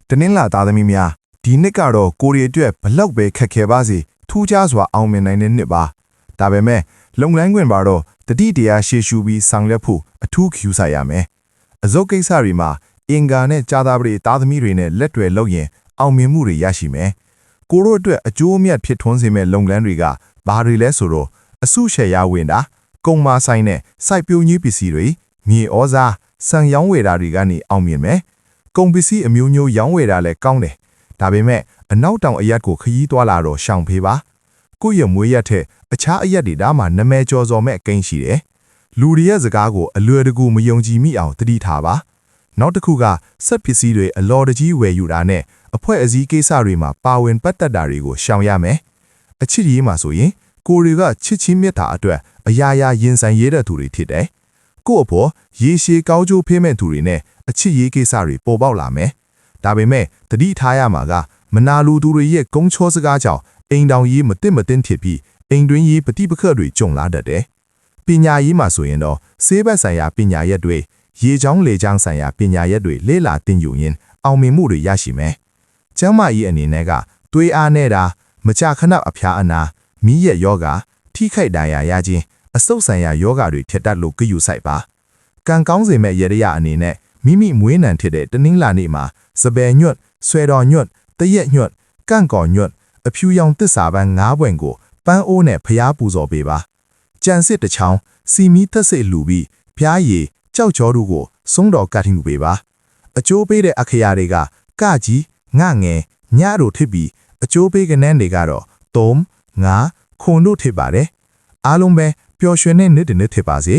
တနင်္လာသားသမီးများဒီနှစ်ကတော့ကိုရီအတွက်ဘလောက်ပဲခက်ခဲပါစေထူးခြားစွာအောင်မြင်နိုင်တဲ့နှစ်ပါဒါပေမဲ့လုပ်ငန်းခွင်ပါတော့တတိတရားရှေ့ရှုပြီးဆောင်ရွက်ဖို့အထူးခ ्यू ဆိုင်ရမယ်အစုပ်ကိစ္စတွေမှာအင်္ဂါနဲ့ကြာသားပရိသားသမီးတွေနဲ့လက်တွဲလုပ်ရင်အောင်မြင်မှုတွေရရှိမယ်ကိုတို့အတွက်အကျိုးအမြတ်ဖြစ်ထွန်းစေမဲ့လုပ်ငန်းတွေကဘာတွေလဲဆိုတော့အစုရှယ်ယာဝင်တာကုန်မာဆိုင်နဲ့စိုက်ပျိုးရေးပစ္စည်းတွေမြေဩဇာစံရောင်းဝယ်တာတွေကနေအောင်မြင်မယ်ကုန်ပစ္စည်းအမျိုးမျိုးရောင်းဝယ်တာလည်းကောင်းတယ်ဒါပေမဲ့အနောက်တောင်အရက်ကိုခရီးသွားလာတော့ရှောင်ဖေးပါကိုယ့်ရဲ့မွေးရက်ထက်အခြားအရက်တွေဒါမှနာမည်ကျော်စော်မဲ့အကိန်းရှိတယ်လူတွေရဲ့စကားကိုအလွယ်တကူမယုံကြည်မိအောင်သတိထားပါနောက်တစ်ခုကစက်ပစ္စည်းတွေအလော်တကြီးဝယ်ယူတာနဲ့အဖွဲ့အစည်းကိစ္စတွေမှာပါဝင်ပတ်သက်တာတွေကိုရှောင်ရမယ်အချစ်ရေးမှာဆိုရင်ကိုတွေကချစ်ချင်းမြတ်တာအတွက်အရာရာရင်ဆိုင်ရတဲ့သူတွေဖြစ်တယ်ကို့အဖို့ရေရှည်ကောင်းကျိုးဖေးမဲ့သူတွေနဲ့အချစ်ရေးကိစ္စတွေပေါ်ပေါက်လာမယ်ဒါပေမဲ့တတိထားရမှာကမနာလူသူတွေရဲ့ကုန်းချောစကားကြောင့်အိမ်တောင်ရေးမတင်ဖြစ်ပြီးအိမ်တွင်းရေးပဋိပက္ခတွေကြုံလာတတ်တယ်ပညာရေးမှာဆိုရင်တော့ဆေးဘက်ဆိုင်ရာပညာရက်တွေရေချောင်းလေချောင်းဆိုင်ရာပညာရက်တွေလေ့လာသင်ယူရင်အောင်မြင်မှုတွေရရှိမယ်ကျမ်းမာရေးအနေနဲ့ကသွေးအားနေတာမကြာခဏအဖျားအနာမီးရက်ယောဂထိခိုက်ဒဏ်ရာရခြင်းအဆုတ်ဆိုင်ရာယောဂတွေဖြစ်တတ်လို့ကြည့်ယူဆိုင်ပါကံကောင်းစေမဲ့ရရအနေနဲ့မိမိမွေးနံထစ်တဲ့တနင်္လာနေ့မှာစပယ်ညွတ်ဆွဲတော်ညွတ်တရက်ညွတ်ကန့်ကော်ညွတ်အဖြူရောင်တစ္ဆာပန်း၅ပွင့်ကိုပန်းအိုးနဲ့ဖျားပူဇော်ပေးပါကြံစစ်တစ်ချောင်းစီမီသက်စိတ်လူပြီးဖျားရည်ကြောက်ကြောတို့ကိုစုံတော်ကတ်ထင်းပေးပါအကျိုးပေးတဲ့အခရာတွေကကကြီးငငယ်ညတို့ထစ်ပြီးအကျိုးပေးကနန်းတွေကတော့သုံးငါခွန်တို့ထစ်ပါတယ်အားလုံးပဲပျော်ရွှင်တဲ့နေ့တစ်နေ့ထစ်ပါစေ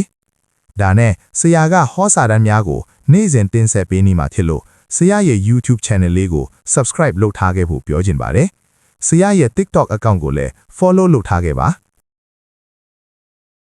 ဒါနဲ့ဆရာကဟောစာတမ်းများကိုနေ့စဉ်တင်ဆက်ပေးနေမှာဖြစ်လို့ဆရာရဲ့ YouTube Channel လေးကို Subscribe လုပ်ထားခဲ့ဖို့ပြောချင်ပါတယ်ဆရာရဲ့ TikTok account ကိုလည်း Follow လုပ်ထားခဲ့ပါ